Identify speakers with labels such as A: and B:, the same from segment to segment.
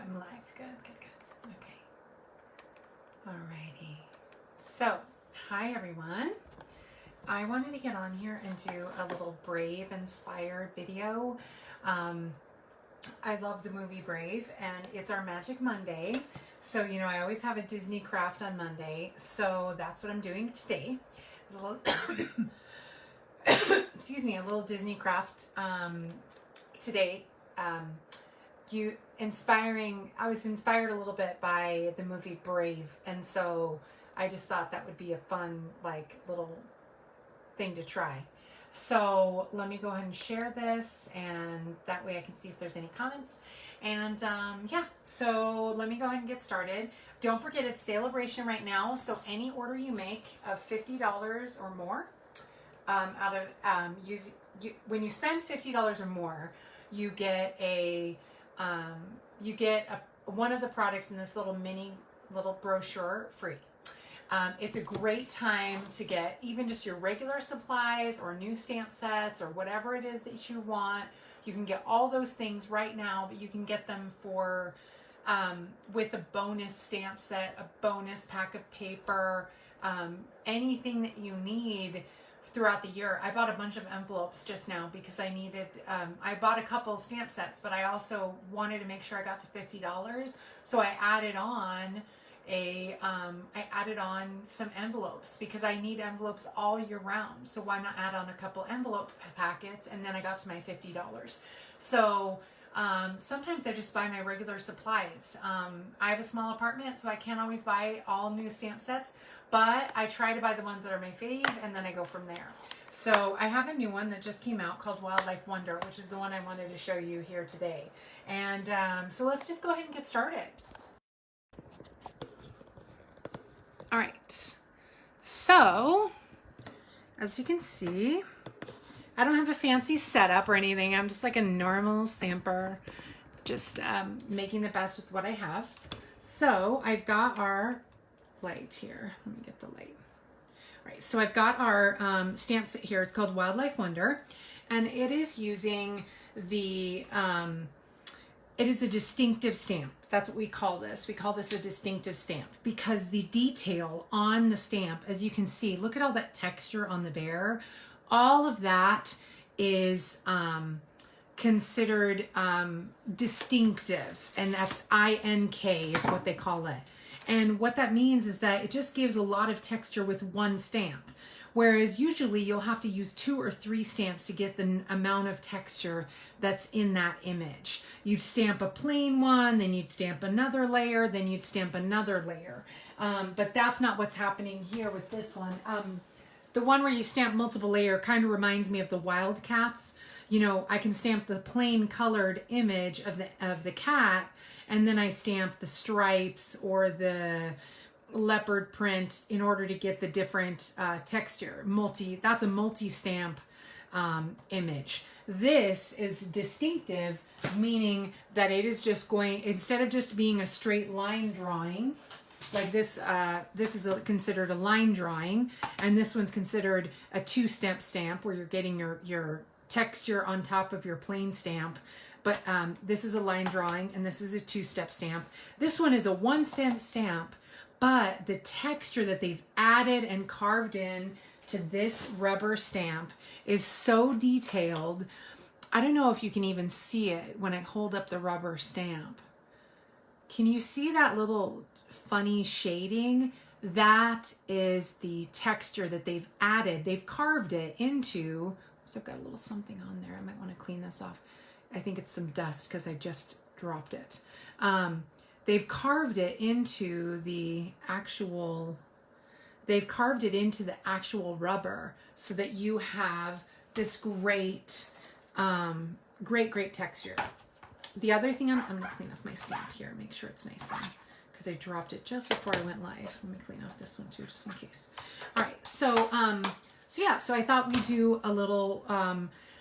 A: I'm live. Good, good, good. Okay. Alrighty. So, hi everyone. I wanted to get on here and do a little Brave inspired video. I love the movie Brave, and it's our Magic Monday. So, you know, I always have a Disney craft on Monday. So that's what I'm doing today. It's a little excuse me, a little Disney craft today. I was inspired a little bit by the movie Brave, and so I just thought that would be a fun, like, little thing to try. So let me go ahead and share this, and that way I can see if there's any comments. And yeah, so let me go ahead and get started. Don't forget, it's Celebration right now, so any order you make of $50 or more, when you spend $50 or more, you get one of the products in this little brochure free. It's a great time to get even just your regular supplies or new stamp sets or whatever it is that you want. You can get all those things right now, but you can get them for with a bonus stamp set, a bonus pack of paper, anything that you need throughout the year. I bought a bunch of envelopes just now because I needed, I bought a couple stamp sets, but I also wanted to make sure I got to $50. So I added on some envelopes because I need envelopes all year round. So why not add on a couple envelope packets? And then I got to my $50. So sometimes I just buy my regular supplies. I have a small apartment, so I can't always buy all new stamp sets, but I try to buy the ones that are my fave, and then I go from there. So I have a new one that just came out called Wildlife Wonder, which is the one I wanted to show you here today. And so let's just go ahead and get started. All right, so as you can see, I don't have a fancy setup or anything. I'm just like a normal stamper, just making the best with what I have. So I've got our light here. Let me get the light. All right, so I've got our stamp set here. It's called Wildlife Wonder, and it is using the, it is a distinctive stamp. That's what we call this. We call this a distinctive stamp because the detail on the stamp, as you can see, look at all that texture on the bear. All of that is considered distinctive, and that's INK is what they call it. And what that means is that it just gives a lot of texture with one stamp. Whereas usually you'll have to use 2 or 3 stamps to get the amount of texture that's in that image. You'd stamp a plain one, then you'd stamp another layer, then you'd stamp another layer. But that's not what's happening here with this one. The one where you stamp multiple layer kind of reminds me of the Wildcats. You know, I can stamp the plain colored image of the cat, and then I stamp the stripes or the leopard print in order to get the different texture. That's a multi-stamp image. This is distinctive, meaning that it is just going, instead of just being a straight line drawing, like this, this is considered a line drawing, and this one's considered a 2-step stamp where you're getting your texture on top of your plain stamp. But this is a line drawing, and this is a 2-step stamp. This one is a 1-step stamp, but the texture that they've added and carved in to this rubber stamp is so detailed. I don't know if you can even see it when I hold up the rubber stamp. Can you see that little funny shading? That is the texture that they've added. They've carved it into, so I've got a little something on there. I might want to clean this off. I think it's some dust because I just dropped it. They've carved it into the actual, rubber so that you have this great, great texture. The other thing, I'm going to clean off my stamp here, make sure it's nice and, because I dropped it just before I went live. Let me clean off this one too, just in case. All right, so yeah, so I thought we'd do a little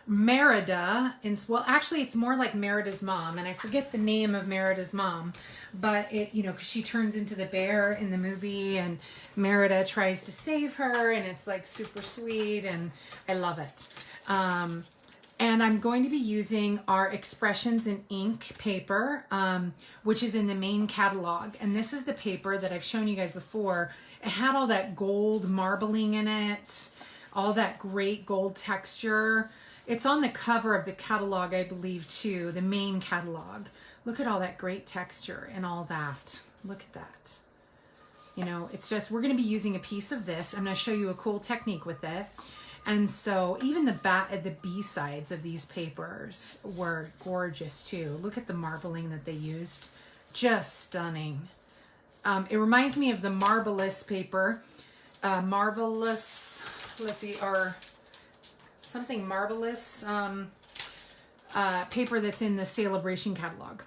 A: Merida, and well, actually it's more like Merida's mom, and I forget the name of Merida's mom, but it, you know, because she turns into the bear in the movie, and Merida tries to save her, and it's like super sweet, and I love it. And I'm going to be using our Expressions in Ink paper, which is in the main catalog. And this is the paper that I've shown you guys before. It had all that gold marbling in it, all that great gold texture. It's on the cover of the catalog, I believe, too, the main catalog. Look at all that great texture and all that. Look at that. You know, it's just, we're going to be using a piece of this. I'm going to show you a cool technique with it. And so even the B-sides of these papers were gorgeous too. Look at the marbling that they used. Just stunning. It reminds me of the Marvelous paper. Marvelous, let's see, or something Marvelous paper that's in the Celebration catalog.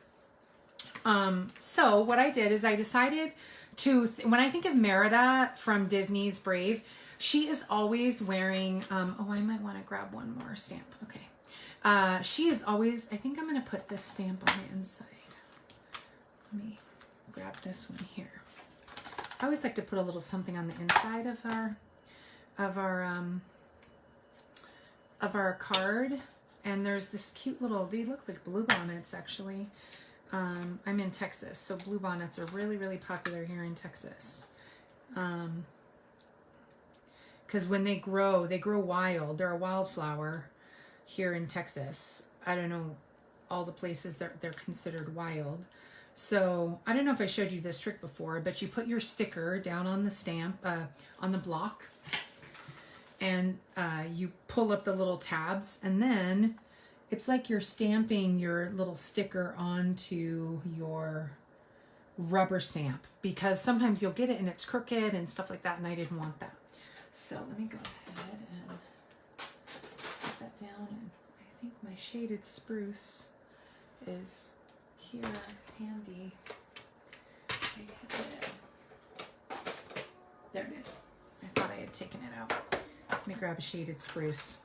A: So what I did is I decided to, when I think of Merida from Disney's Brave, she is always wearing, oh, I might want to grab one more stamp. Okay. She is always, I think I'm going to put this stamp on the inside. Let me grab this one here. I always like to put a little something on the inside of our card. And there's this cute little, they look like bluebonnets actually. I'm in Texas, so bluebonnets are really, really popular here in Texas. Because when they grow wild. They're a wildflower here in Texas. I don't know all the places they're considered wild. So I don't know if I showed you this trick before, but you put your sticker down on the stamp, on the block, and you pull up the little tabs, and then it's like you're stamping your little sticker onto your rubber stamp, because sometimes you'll get it and it's crooked and stuff like that, and I didn't want that. So let me go ahead and set that down, and I think my shaded spruce is here handy. Okay, there it is. I thought I had taken it out. Let me grab a shaded spruce.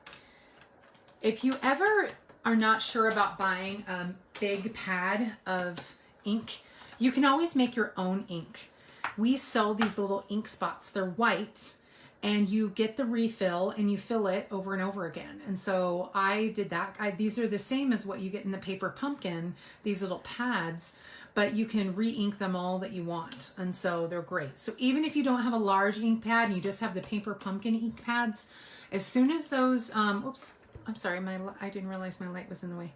A: If you ever are not sure about buying a big pad of ink, you can always make your own ink. We sell these little ink spots. They're white, and you get the refill and you fill it over and over again. And so I did that. These are the same as what you get in the Paper Pumpkin, these little pads, but you can re-ink them all that you want. And so they're great. So even if you don't have a large ink pad and you just have the Paper Pumpkin ink pads, as soon as those, oops, I'm sorry, I didn't realize my light was in the way.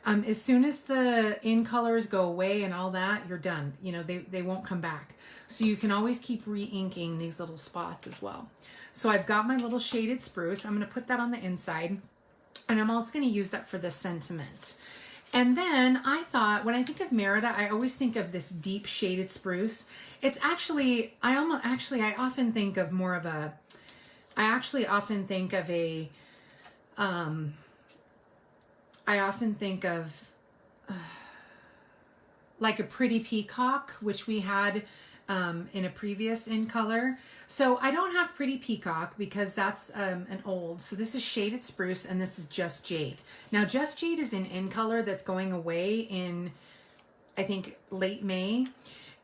A: As soon as the in colors go away and all that, you're done. You know, they won't come back. So you can always keep re-inking these little spots as well. So I've got my little shaded spruce. I'm going to put that on the inside, and I'm also going to use that for the sentiment. And then I thought, when I think of Merida, I always think of this deep shaded spruce. It's actually, I often think of more of a, like a Pretty Peacock, which we had in a previous in color. So I don't have Pretty Peacock because that's an old. So this is shaded spruce, and this is Just Jade. Now Just Jade is in color that's going away in, I think, late May.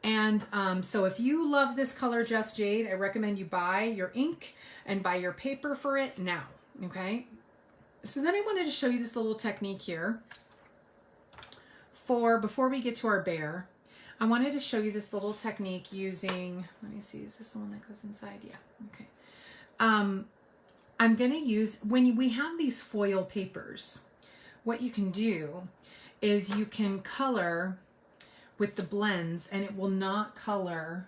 A: And so if you love this color, Just Jade, I recommend you buy your ink and buy your paper for it now. Okay. So then I wanted to show you this little technique here. Before we get to our bear, I wanted to show you this little technique using, let me see, is this the one that goes inside? Yeah, okay. I'm going to use, when we have these foil papers, what you can do is you can color with the blends, and it will not color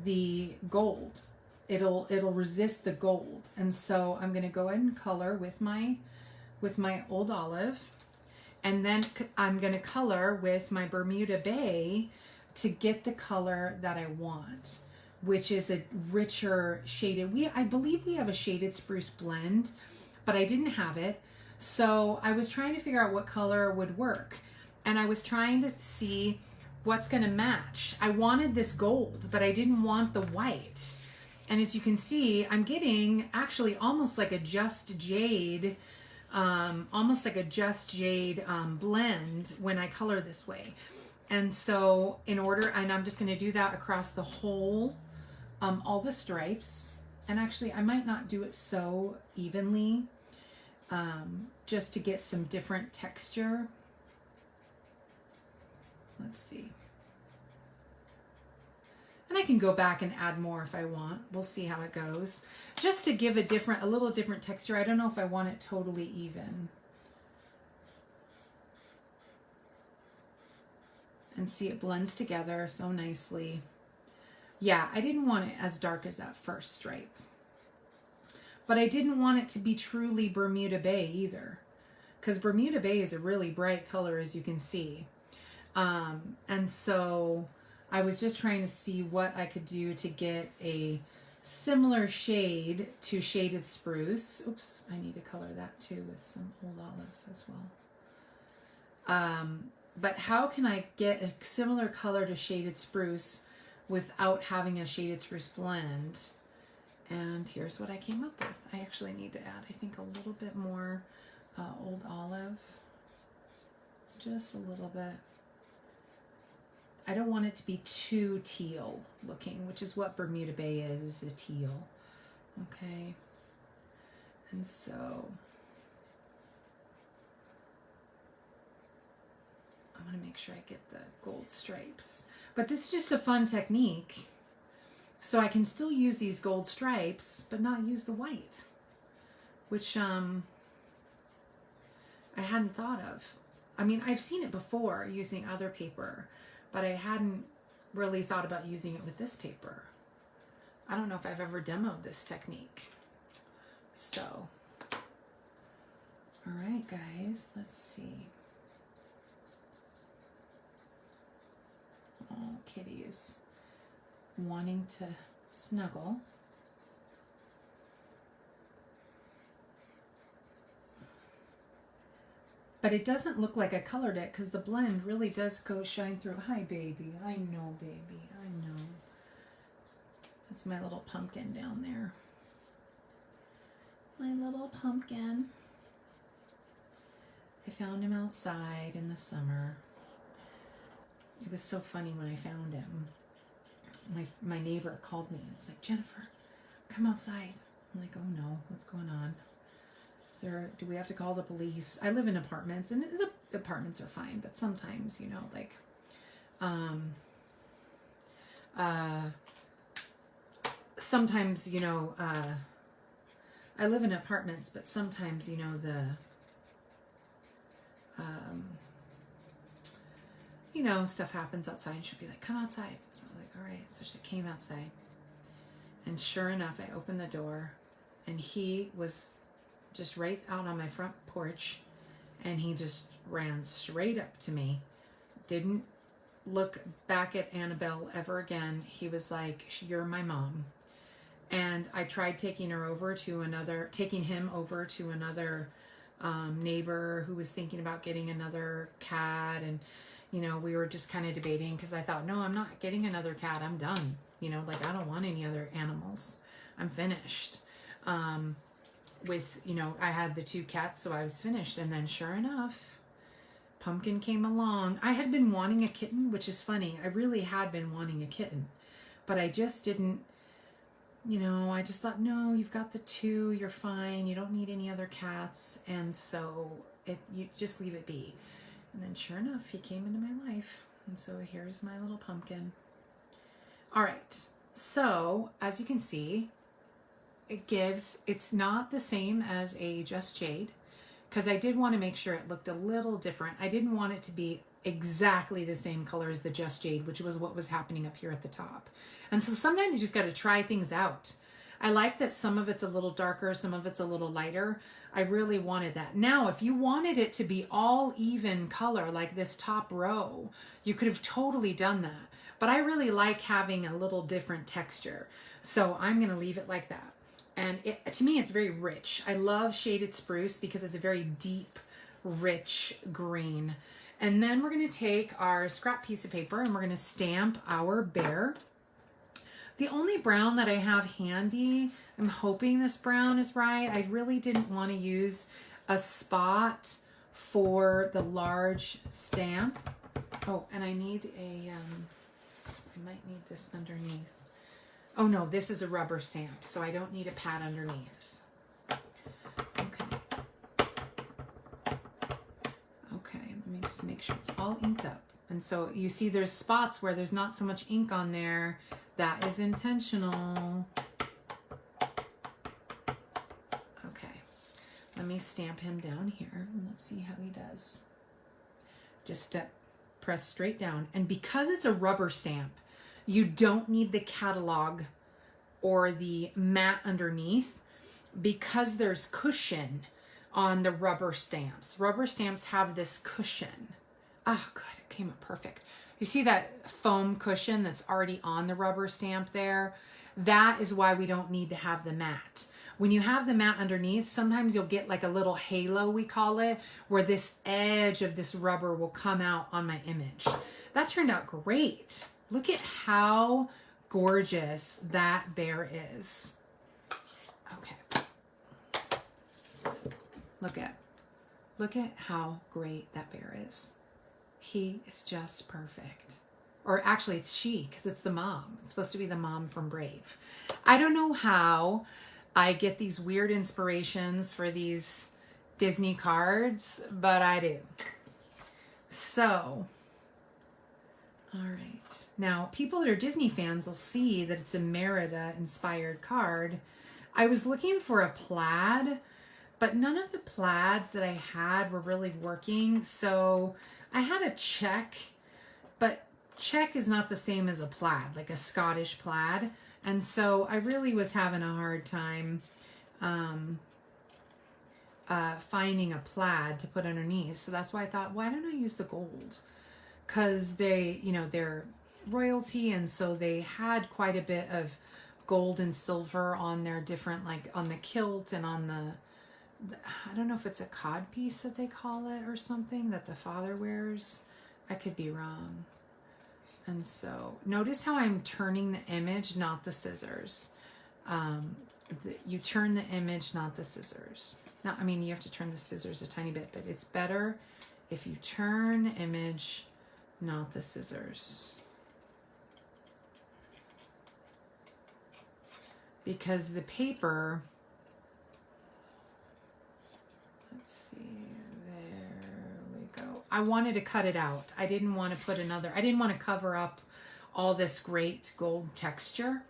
A: the gold. It'll resist the gold. And so I'm going to go ahead and color with my Old Olive. And then I'm going to color with my Bermuda Bay to get the color that I want, which is a richer shaded. I believe we have a shaded spruce blend, but I didn't have it. So I was trying to figure out what color would work. And I was trying to see what's going to match. I wanted this gold, but I didn't want the white. And as you can see, I'm getting actually almost like a Just Jade blend when I color this way. And so and I'm just going to do that across the whole, all the stripes. And actually I might not do it so evenly. just to get some different texture. Let's see. And I can go back and add more if I want. We'll see how it goes. Just to give a little different texture. I don't know if I want it totally even. And see, it blends together so nicely. Yeah, I didn't want it as dark as that first stripe. But I didn't want it to be truly Bermuda Bay either. Because Bermuda Bay is a really bright color, as you can see. And so I was just trying to see what I could do to get a similar shade to Shaded Spruce. Oops, I need to color that too with some Old Olive as well. But how can I get a similar color to Shaded Spruce without having a Shaded Spruce blend? And here's what I came up with. I actually need to add, I think, a little bit more Old Olive. Just a little bit. I don't want it to be too teal looking, which is what Bermuda Bay is a teal. Okay. And so I want to make sure I get the gold stripes. But this is just a fun technique. So I can still use these gold stripes, but not use the white, which I hadn't thought of. I mean, I've seen it before using other paper, but I hadn't really thought about using it with this paper. I don't know if I've ever demoed this technique. So, all right, guys, let's see. Oh, Kitty is wanting to snuggle. But it doesn't look like I colored it because the blend really does go shine through. Hi, baby. I know, baby. I know. That's my little pumpkin down there. My little pumpkin. I found him outside in the summer. It was so funny when I found him. My neighbor called me and was like, Jennifer, come outside. I'm like, oh no, what's going on? Do we have to call the police? I live in apartments, and the apartments are fine, but sometimes, you know, like, sometimes, you know, I live in apartments, but sometimes, you know, you know, stuff happens outside, and she'll be like, come outside. So I'm like, all right. So she came outside, and sure enough, I opened the door, and he was just right out on my front porch, and he just ran straight up to me, didn't look back at Annabelle ever again. He was like, you're my mom. And I tried taking him over to another neighbor who was thinking about getting another cat, and you know, we were just kind of debating because I thought, no, I'm not getting another cat. I'm done. You know, like, I don't want any other animals. I'm finished. With, you know, I had the 2 cats, so I was finished. And then sure enough, Pumpkin came along. I had been wanting a kitten, which is funny. I really had been wanting a kitten, but I just didn't, you know, I just thought, no, you've got the 2, you're fine. You don't need any other cats. And so you just leave it be. And then sure enough, he came into my life. And so here's my little pumpkin. All right. So as you can see, it's not the same as a Just Jade, because I did want to make sure it looked a little different. I didn't want it to be exactly the same color as the Just Jade, which was what was happening up here at the top. And so sometimes you just got to try things out. I like that some of it's a little darker, some of it's a little lighter. I really wanted that. Now, if you wanted it to be all even color, like this top row, you could have totally done that. But I really like having a little different texture. So I'm going to leave it like that. And to me, it's very rich. I love Shaded Spruce because it's a very deep, rich green. And then we're going to take our scrap piece of paper and we're going to stamp our bear. The only brown that I have handy, I'm hoping this brown is right. I really didn't want to use a spot for the large stamp. Oh, and I need I might need this underneath. Oh no, this is a rubber stamp, so I don't need a pad underneath. Okay. It's all inked up. And so you see there's spots where there's not so much ink on there. That is intentional. Okay, let me stamp him down here and let's see how he does. Just press straight down. And because it's a rubber stamp, you don't need the catalog or the mat underneath because there's cushion on the rubber stamps. Rubber stamps have this cushion. Oh, good, it came up perfect. You see that foam cushion that's already on the rubber stamp there? That is why we don't need to have the mat. When you have the mat underneath, sometimes you'll get like a little halo, we call it, where this edge of this rubber will come out on my image. That turned out great. Look at how gorgeous that bear is. Okay. Look at how great that bear is. He is just perfect. Or actually it's she, because it's the mom. It's supposed to be the mom from Brave. I don't know how I get these weird inspirations for these Disney cards, but I do. So, all right. Now, people that are Disney fans will see that it's a Merida inspired card. I was looking for a plaid, but none of the plaids that I had were really working. So I had a check, but check is not the same as a plaid, like a Scottish plaid. And so I really was having a hard time finding a plaid to put underneath. So that's why I thought, why don't I use the gold? Because they, you know, they're royalty, and so they had quite a bit of gold and silver on their different, like on the kilt and on the, I don't know if it's a cod piece that they call it or something that the father wears. I could be wrong. And so notice how I'm turning the image, not the scissors. You turn the image, not the scissors. Now, I mean, you have to turn the scissors a tiny bit, but it's better if you turn the image, not the scissors. Because the paper, let's see, there we go. I wanted to cut it out. I didn't want to put another, I didn't want to cover up all this great gold texture.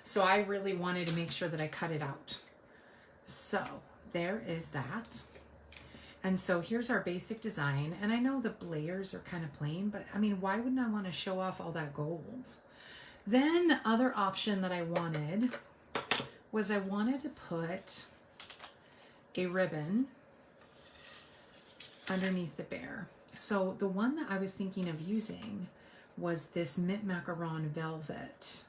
A: So I really wanted to make sure that I cut it out. So there is that. And so here's our basic design. And I know the layers are kind of plain, but I mean, why wouldn't I want to show off all that gold? Then the other option that I wanted was I wanted to put a ribbon underneath the bear. So the one that I was thinking of using was this Mint Macaron Velvet.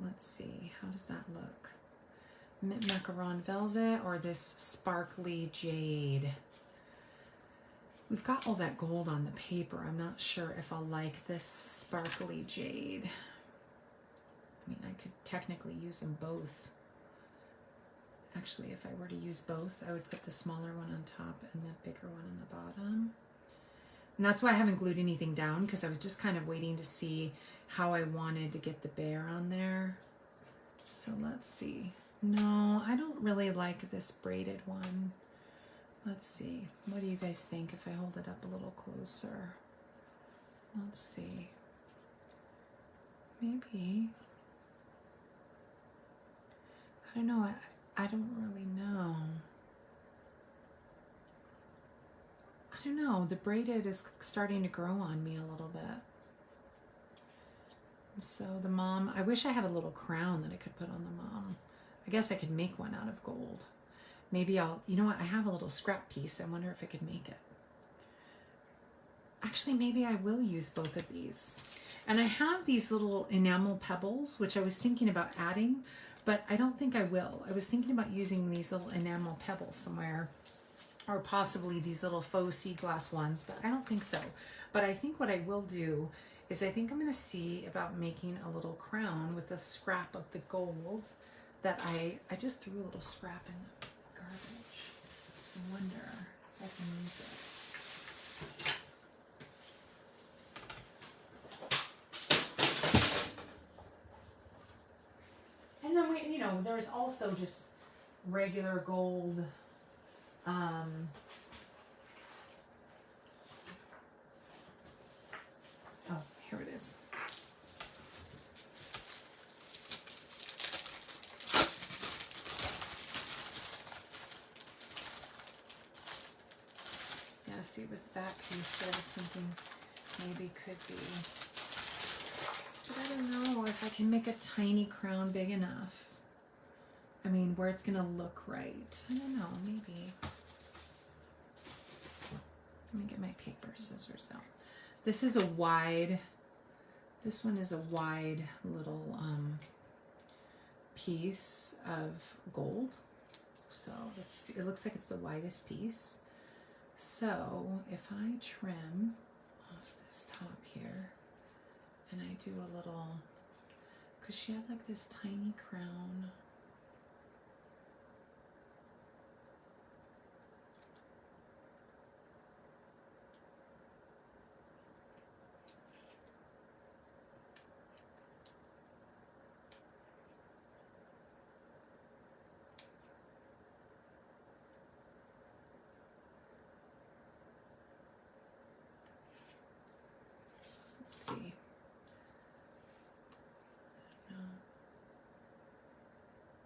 A: Let's see, how does that look? Mint Macaron Velvet or this Sparkly Jade. We've got all that gold on the paper. I'm not sure if I'll like this Sparkly Jade. I mean, I could technically use them both. Actually, if I were to use both, I would put the smaller one on top and the bigger one on the bottom. And that's why I haven't glued anything down, because I was just kind of waiting to see how I wanted to get the bear on there. So let's see. No, I don't really like this braided one. Let's see. What do you guys think if I hold it up a little closer? Let's see. Maybe. I don't know. I don't really know. I don't know. The braided is starting to grow on me a little bit. So the mom, I wish I had a little crown that I could put on the mom. I guess I could make one out of gold. Maybe I'll, you know what? I have a little scrap piece. I wonder if I could make it. Actually, maybe I will use both of these. And I have these little enamel pebbles, which I was thinking about adding, but I don't think I will. I was thinking about using these little enamel pebbles somewhere, or possibly these little faux sea glass ones, but I don't think so. But I think what I will do is I think I'm going to see about making a little crown with a scrap of the gold that I just threw a little scrap in the garbage. I wonder if I can use it. And then we, you know, there's also just regular gold is. Yeah, see, it was that piece that I was thinking maybe could be. But I don't know if I can make a tiny crown big enough. I mean, where it's gonna look right. I don't know, maybe. Let me get my paper scissors out. This is a wide, this one is a wide little piece of gold. So it looks like it's the widest piece. So if I trim off this top here and I do a little, because she had like this tiny crown. Let's see.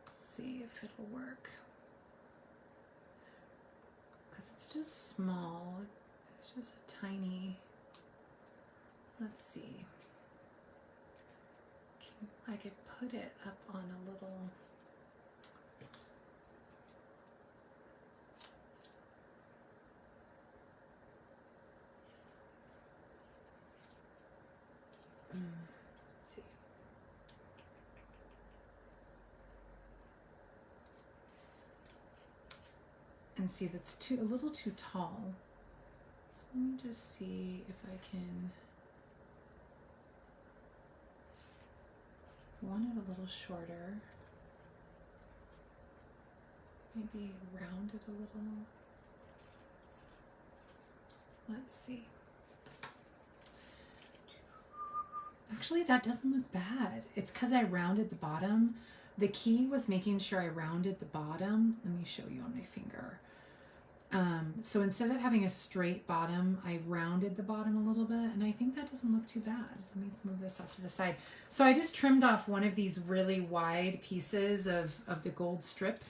A: Let's see if it'll work. Because it's just small. It's just a tiny. Let's see. I could put it up on a little. Let's see. And see, that's a little too tall. So let me just see if I can. I want it a little shorter. Maybe round it a little. Let's see. Actually, that doesn't look bad. It's because I rounded the bottom. The key was making sure I rounded the bottom. Let me show you on my finger. So instead of having a straight bottom, I rounded the bottom a little bit, and I think that doesn't look too bad. Let me move this up to the side. So I just trimmed off one of these really wide pieces of the gold strip,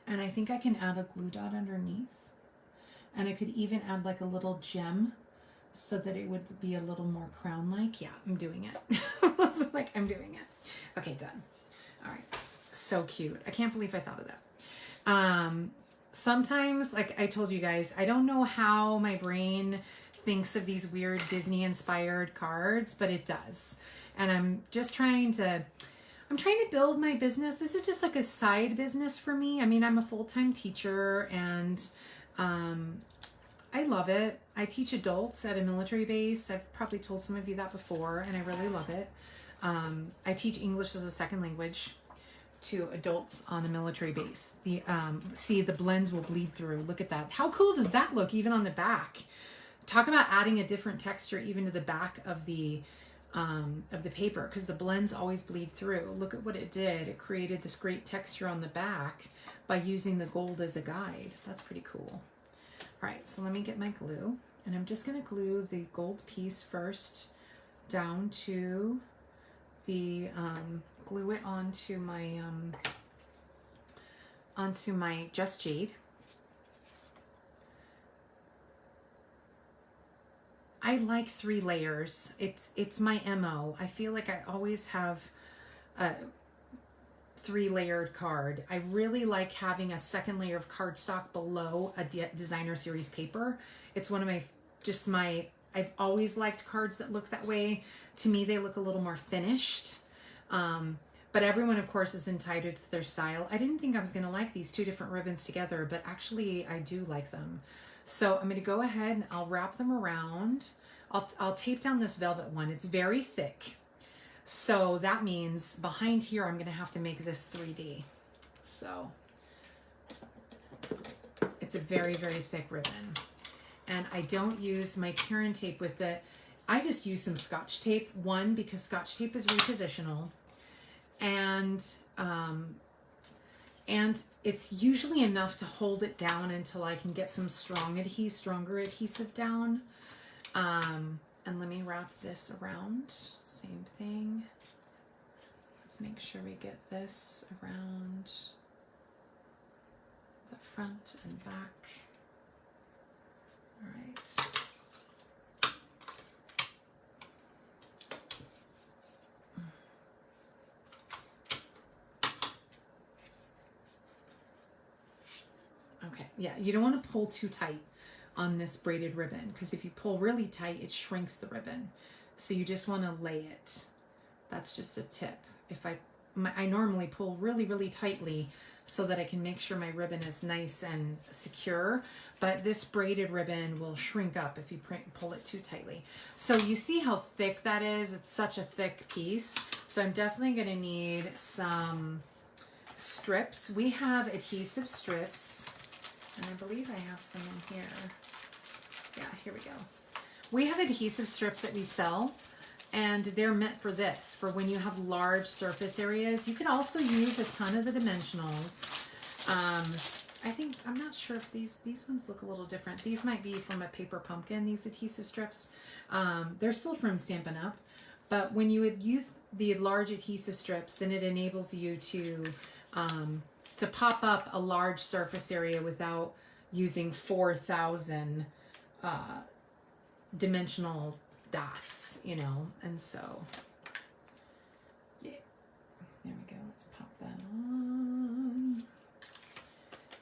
A: and I think I can add a glue dot underneath, and I could even add like a little gem so that it would be a little more crown-like. Yeah, I'm doing it. It's like, I'm doing it. Okay, done. All right, so cute. I can't believe I thought of that. Sometimes, like I told you guys, I don't know how my brain thinks of these weird Disney-inspired cards, but it does. And I'm trying to build my business. This is just like a side business for me. I mean, I'm a full-time teacher, and I love it. I teach adults at a military base. I've probably told some of you that before, and I really love it. I teach English as a second language to adults on a military base. See, the blends will bleed through. Look at that. How cool does that look even on the back? Talk about adding a different texture even to the back of the paper, because the blends always bleed through. Look at what it did. It created this great texture on the back by using the gold as a guide. That's pretty cool. All right, so let me get my glue, and I'm just going to glue the gold piece first down to the glue it onto my Just Jade. I like 3 layers. It's my MO. I feel like I always have a 3-layered card. I really like having a second layer of cardstock below a designer series paper. It's one of I've always liked cards that look that way. To me, they look a little more finished. But everyone, of course, is entitled to their style. I didn't think I was going to like these 2 different ribbons together, but actually I do like them. So I'm going to go ahead and I'll wrap them around. I'll tape down this velvet one. It's very thick. So that means behind here, I'm going to have to make this 3D. So it's a very, very thick ribbon. And I don't use my tear and tape with it. I just use some Scotch tape. One, because Scotch tape is repositional. And it's usually enough to hold it down until I can get some stronger adhesive down. And And let me wrap this around. Same thing. Let's make sure we get this around the front and back. All right. Okay, yeah, you don't want to pull too tight on this braided ribbon, because if you pull really tight, it shrinks the ribbon. So you just want to lay it. That's just a tip. If I normally pull really, really tightly so that I can make sure my ribbon is nice and secure, but this braided ribbon will shrink up if you pull it too tightly. So you see how thick that is? It's such a thick piece. So I'm definitely going to need some strips. We have adhesive strips, and I believe I have some in here. Yeah, here we go. We have adhesive strips that we sell, and they're meant for this, for when you have large surface areas. You can also use a ton of the dimensionals. I'm not sure if these ones look a little different. These might be from a Paper Pumpkin, these adhesive strips. They're still from Stampin' Up, but when you would use the large adhesive strips, then it enables you to pop up a large surface area without using 4,000 dimensional dots, you know. And so, yeah, there we go. Let's pop that on.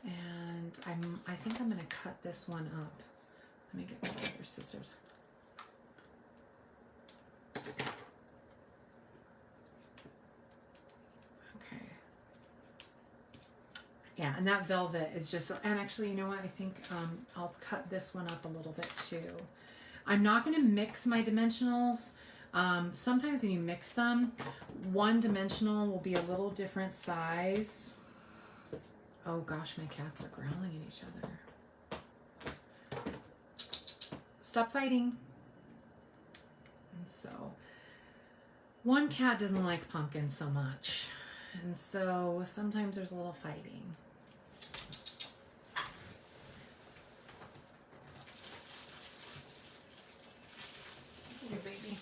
A: And I think I'm going to cut this one up. Let me get my other scissors. Yeah, and that velvet is just, and actually, you know what, I think I'll cut this one up a little bit too. I'm not going to mix my dimensionals. Sometimes when you mix them, one dimensional will be a little different size. Oh gosh, my cats are growling at each other. Stop fighting. And so, one cat doesn't like pumpkins so much. And so sometimes there's a little fighting. Here, baby.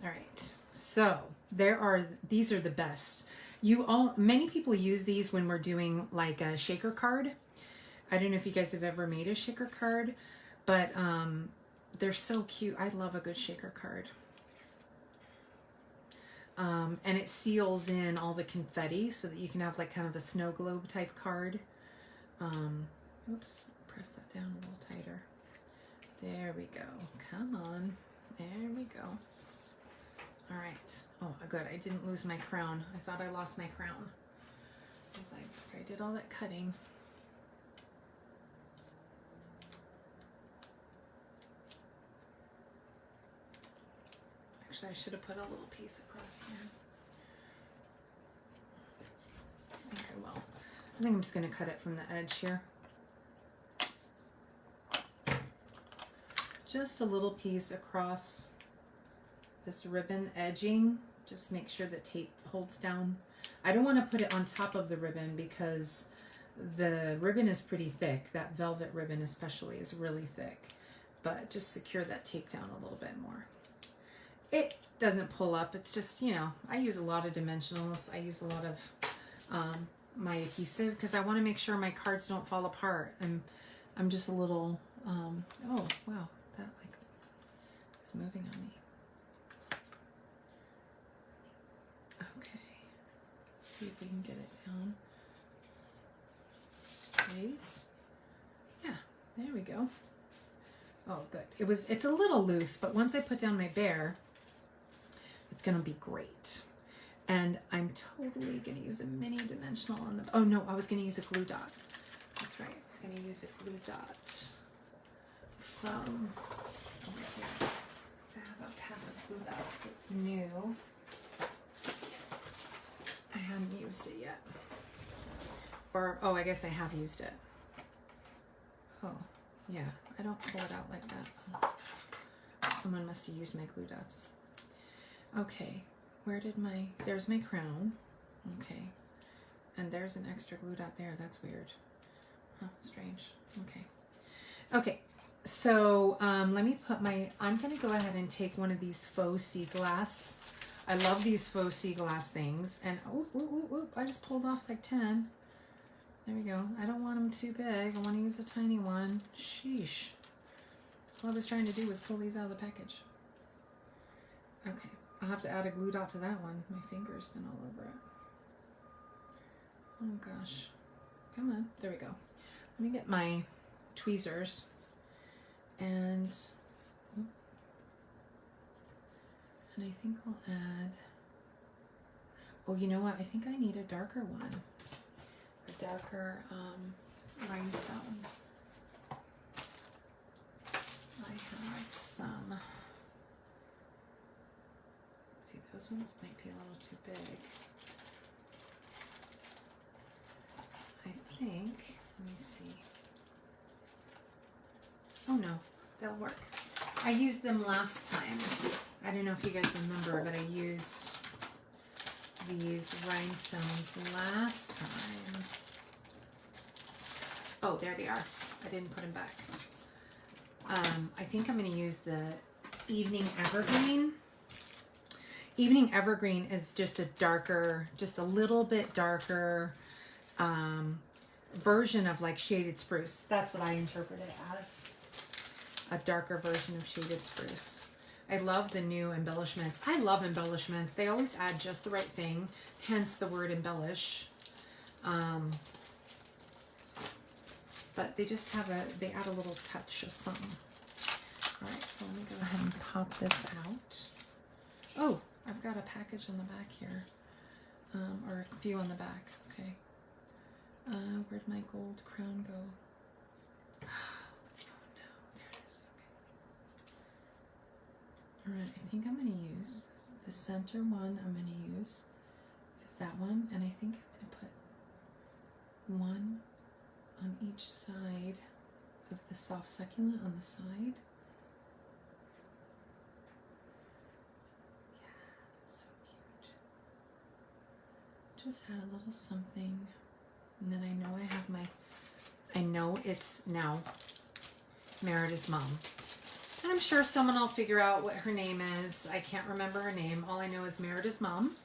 A: All right. So these are the best. Many people use these when we're doing like a shaker card. I don't know if you guys have ever made a shaker card, but they're so cute. I love a good shaker card. And it seals in all the confetti so that you can have like kind of a snow globe type card. Oops, press that down a little tighter. There we go. Come on. There we go. All right. Oh, good. I didn't lose my crown. I thought I lost my crown. I did all that cutting. Actually, I should have put a little piece across here. I think I will. I think I'm just going to cut it from the edge here. Just a little piece across this ribbon edging. Just make sure the tape holds down. I don't want to put it on top of the ribbon because the ribbon is pretty thick. That velvet ribbon especially is really thick. But just secure that tape down a little bit more. It doesn't pull up. It's just, you know, I use a lot of dimensionals. I use a lot of my adhesive because I want to make sure my cards don't fall apart. I'm just a little, oh, wow, that like is moving on me. Okay, let's see if we can get it down straight. Yeah, there we go. Oh, good. It's a little loose, but once I put down my bear, it's going to be great. And I'm totally going to use a mini dimensional on the, oh no, I was going to use a glue dot. That's right. I was going to use a glue dot from over here. I have a pack of glue dots that's new. I hadn't used it yet. Or, oh, I guess I have used it. Oh, yeah. I don't pull it out like that. Oh, someone must have used my glue dots. Okay, there's my crown. Okay, and there's an extra glue dot there. That's weird. Huh, strange. Okay. Okay, so let me put my, I'm going to go ahead and take one of these faux sea glass. I love these faux sea glass things. And I just pulled off like 10. There we go. I don't want them too big. I want to use a tiny one. Sheesh. All I was trying to do was pull these out of the package. Okay, I'll have to add a glue dot to that one. My finger's been all over it. Oh gosh. Come on. There we go. Let me get my tweezers and I think I'll add, oh, you know what? I think I need a darker one. A darker rhinestone. I have some. Let's see, those ones might be a little too big. I think, let me see. Oh no, they'll work. I used them last time. I don't know if you guys remember, but I used these rhinestones last time. Oh, there they are. I didn't put them back. I think I'm going to use the Evening Evergreen. Evening Evergreen is just a darker, just a little bit darker version of like Shaded Spruce. That's what I interpret it as. A darker version of Shaded Spruce. I love the new embellishments. I love embellishments. They always add just the right thing, hence the word embellish. But they just have they add a little touch of something. All right, so let me go ahead and pop this out. Oh, I've got a package on the back here, or a few on the back. Okay. Where'd my gold crown go? Alright, I think I'm going to use the center one. I'm going to use is that one, and I think I'm going to put one on each side of the soft succulent on the side. Yeah, that's so cute. Just add a little something, and then I know I have my, I know it's now Merida's mom. And I'm sure someone will figure out what her name is. I can't remember her name. All I know is Merida's mom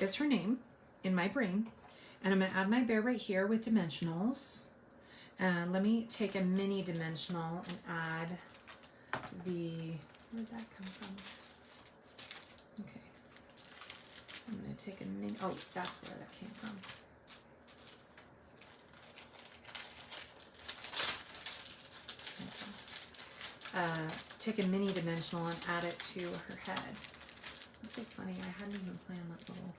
A: is her name in my brain. And I'm going to add my bear right here with dimensionals. And let me take a mini dimensional and add the, where'd that come from? Okay. I'm going to take a mini, oh, that's where that came from. Take a mini dimensional and add it to her head. That's so funny. I hadn't even planned that little.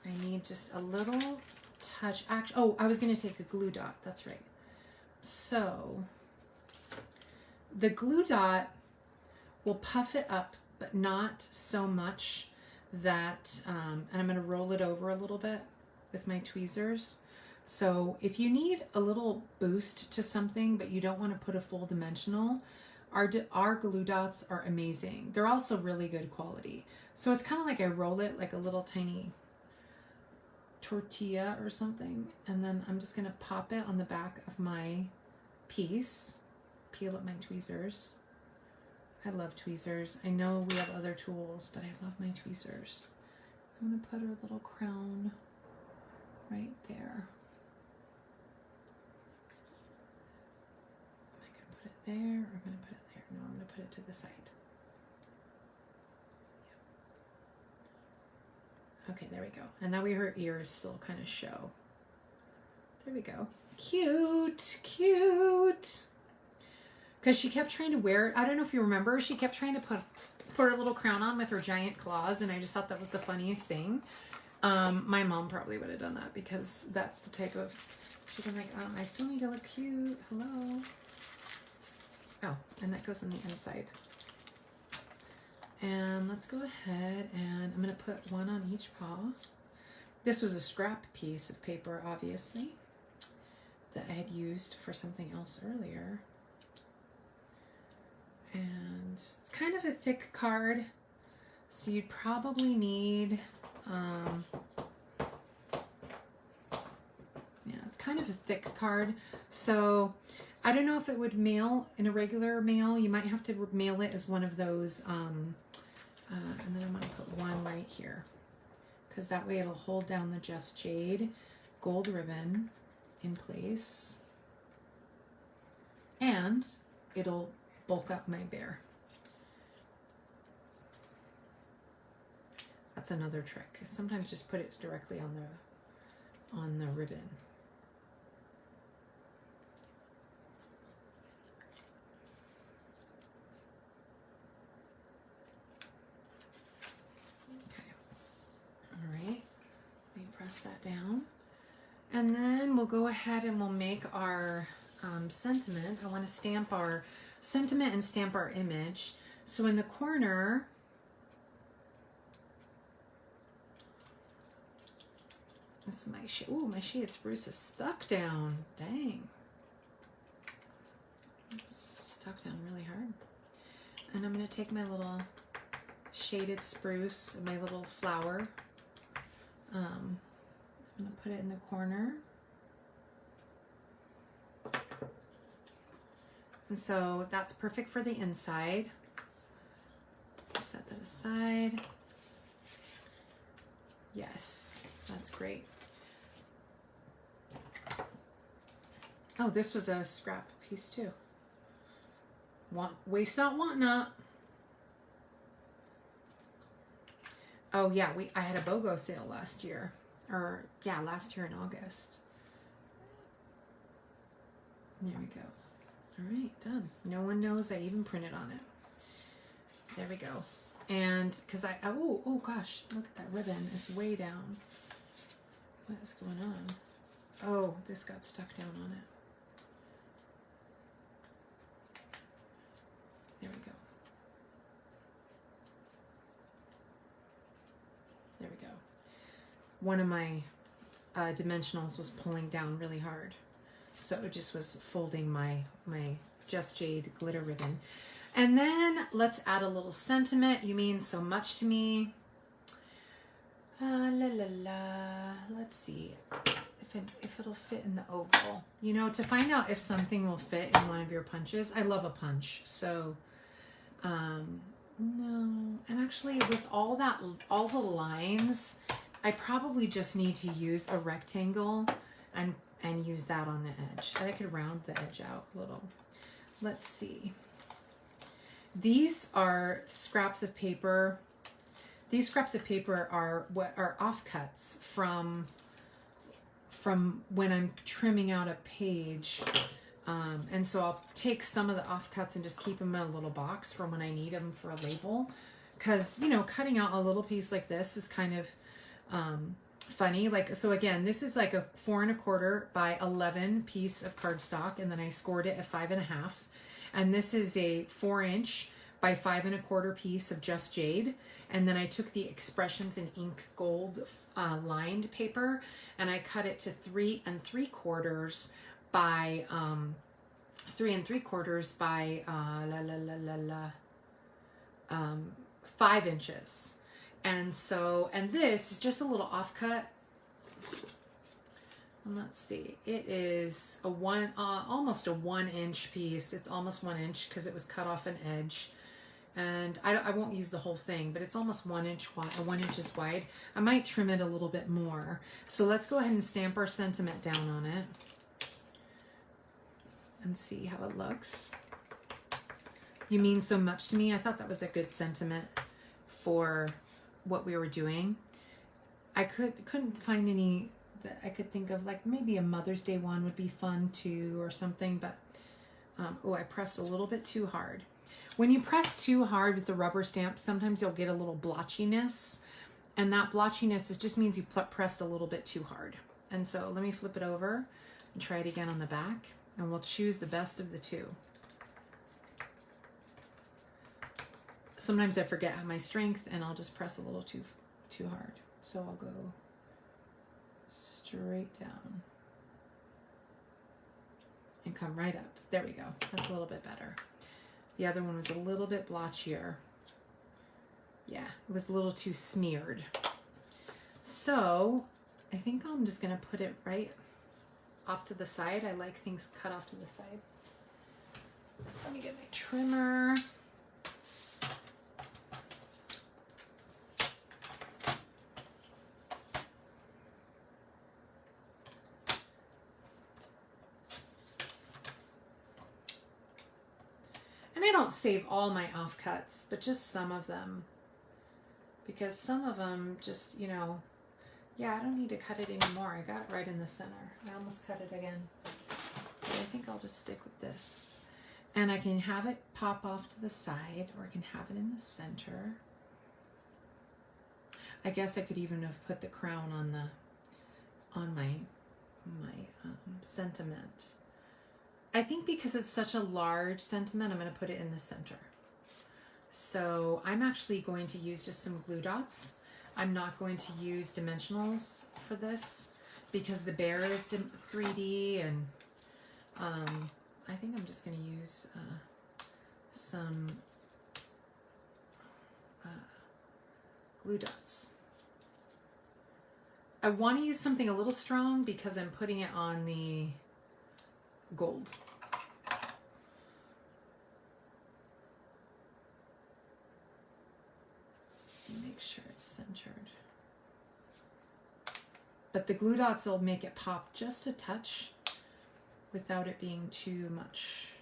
A: I need just a little touch. Actually, oh, I was going to take a glue dot. That's right. So the glue dot will puff it up, but not so much that, and I'm going to roll it over a little bit with my tweezers. So if you need a little boost to something, but you don't want to put a full dimensional, our glue dots are amazing. They're also really good quality. So it's kind of like I roll it like a little tiny tortilla or something. And then I'm just going to pop it on the back of my piece. Peel up my tweezers. I love tweezers. I know we have other tools, but I love my tweezers. I'm going to put our little crown right there. There, or I'm going to put it there. No, I'm going to put it to the side. Yeah. Okay, there we go. And that way her ears still kind of show. There we go. Cute, cute. Because she kept trying to wear, I don't know if you remember, she kept trying to put her little crown on with her giant claws, and I just thought that was the funniest thing. My mom probably would have done that because that's the type of, she'd be like, I still need to look cute. Hello. Oh, and that goes on the inside. And let's go ahead and I'm going to put one on each paw. This was a scrap piece of paper, obviously, that I had used for something else earlier. And it's kind of a thick card, so you'd probably need, yeah, it's kind of a thick card. So I don't know if it would mail in a regular mail. You might have to mail it as one of those, and then I'm going to put one right here, because that way it'll hold down the Just Jade gold ribbon in place, and it'll bulk up my bear. That's another trick. Sometimes just put it directly on the ribbon. All right, let me press that down. And then we'll go ahead and we'll make our sentiment. I want to stamp our sentiment and stamp our image. So in the corner, that's my shade. Oh, my shaded spruce is stuck down. Dang. It's stuck down really hard. And I'm going to take my little shaded spruce, my little flower. I'm going to put it in the corner. And so that's perfect for the inside. Set that aside. Yes, that's great. Oh, this was a scrap piece too. Waste not, want not. Oh yeah, I had a BOGO sale last year. Or yeah, last year in August. There we go. All right, done. No one knows I even printed on it. There we go. And because oh gosh, look at that ribbon. It's way down. What is going on? Oh, this got stuck down on it. There we go. There we go. One of my dimensionals was pulling down really hard. So it just was folding my Just Jade glitter ribbon. And then let's add a little sentiment. You mean so much to me. La la la. Let's see if it'll fit in the oval. You know, to find out if something will fit in one of your punches. I love a punch. So, no. And actually, with all the lines, I probably just need to use a rectangle and use that on the edge. And I could round the edge out a little. Let's see. These are scraps of paper. These scraps of paper are what are offcuts from when I'm trimming out a page. And so I'll take some of the offcuts and just keep them in a little box for when I need them for a label. Because, you know, cutting out a little piece like this is kind of funny. Like, so again, this is like a 4 1/4 by 11 piece of cardstock, and then I scored it at 5 1/2. And this is a 4 inch by 5 1/4 piece of Just Jade. And then I took the Expressions in Ink Gold lined paper, and I cut it to 3 3/4 by 3 3/4 by 5 inches. And so, and this is just a little offcut. And let's see, it is a almost a 1 inch piece. It's almost 1 inch because it was cut off an edge. And I won't use the whole thing, but it's almost 1 inch wide, 1 inches wide. I might trim it a little bit more. So let's go ahead and stamp our sentiment down on it and see how it looks. You mean so much to me. I thought that was a good sentiment for what we were doing. I couldn't find any that I could think of, like maybe a Mother's Day one would be fun too or something, but oh, I pressed a little bit too hard. When you press too hard with the rubber stamp, sometimes you'll get a little blotchiness, and that blotchiness just means you pressed a little bit too hard. And so let me flip it over and try it again on the back, and we'll choose the best of the two. Sometimes I forget my strength and I'll just press a little too hard. So I'll go straight down and come right up. There we go. That's a little bit better. The other one was a little bit blotchier. Yeah, it was a little too smeared. So I think I'm just going to put it right off to the side. I like things cut off to the side. Let me get my trimmer. And I don't save all my offcuts, but just some of them. Because some of them just, you know, yeah, I don't need to cut it anymore. I got it right in the center. I almost cut it again. But I think I'll just stick with this. And I can have it pop off to the side, or I can have it in the center. I guess I could even have put the crown on my sentiment. I think because it's such a large sentiment, I'm going to put it in the center. So I'm actually going to use just some glue dots. I'm not going to use dimensionals for this because the bear is 3D, and I think I'm just going to use some glue dots. I want to use something a little strong because I'm putting it on the gold. Make sure it's centered. But the glue dots will make it pop just a touch without it being too much.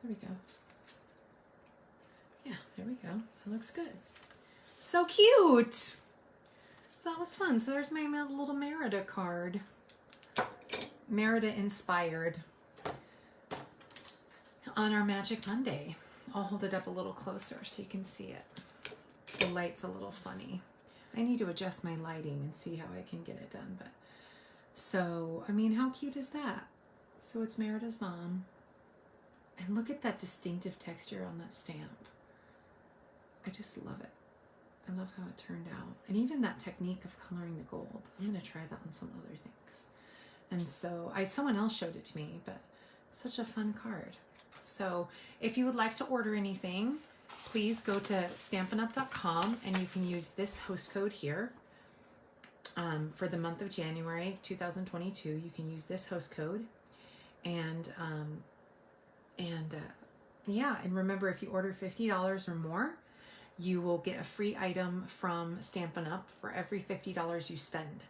A: There we go. Yeah, there we go. It looks good. So cute! So that was fun. So there's my little Merida card. Merida inspired. On our Magic Monday. I'll hold it up a little closer so you can see it. The light's a little funny. I need to adjust my lighting and see how I can get it done. But so, I mean, how cute is that? So it's Merida's mom. And look at that distinctive texture on that stamp. I just love it. I love how it turned out. And even that technique of coloring the gold. I'm going to try that on some other things. And so, someone else showed it to me, but such a fun card. So if you would like to order anything, please go to stampinup.com and you can use this host code here for the month of January 2022. You can use this host code, and yeah, and remember, if you order $50 or more, you will get a free item from Stampin' Up! For every $50 you spend.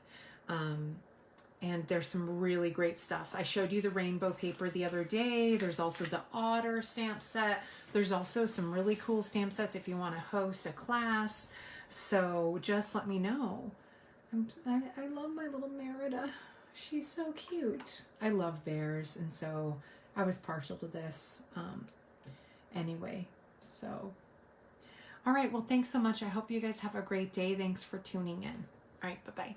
A: And there's some really great stuff. I showed you the rainbow paper the other day. There's also the otter stamp set. There's also some really cool stamp sets if you want to host a class. So just let me know. I love my little Merida. She's so cute. I love bears, and so I was partial to this anyway. So, all right. Well, thanks so much. I hope you guys have a great day. Thanks for tuning in. All right. Bye-bye.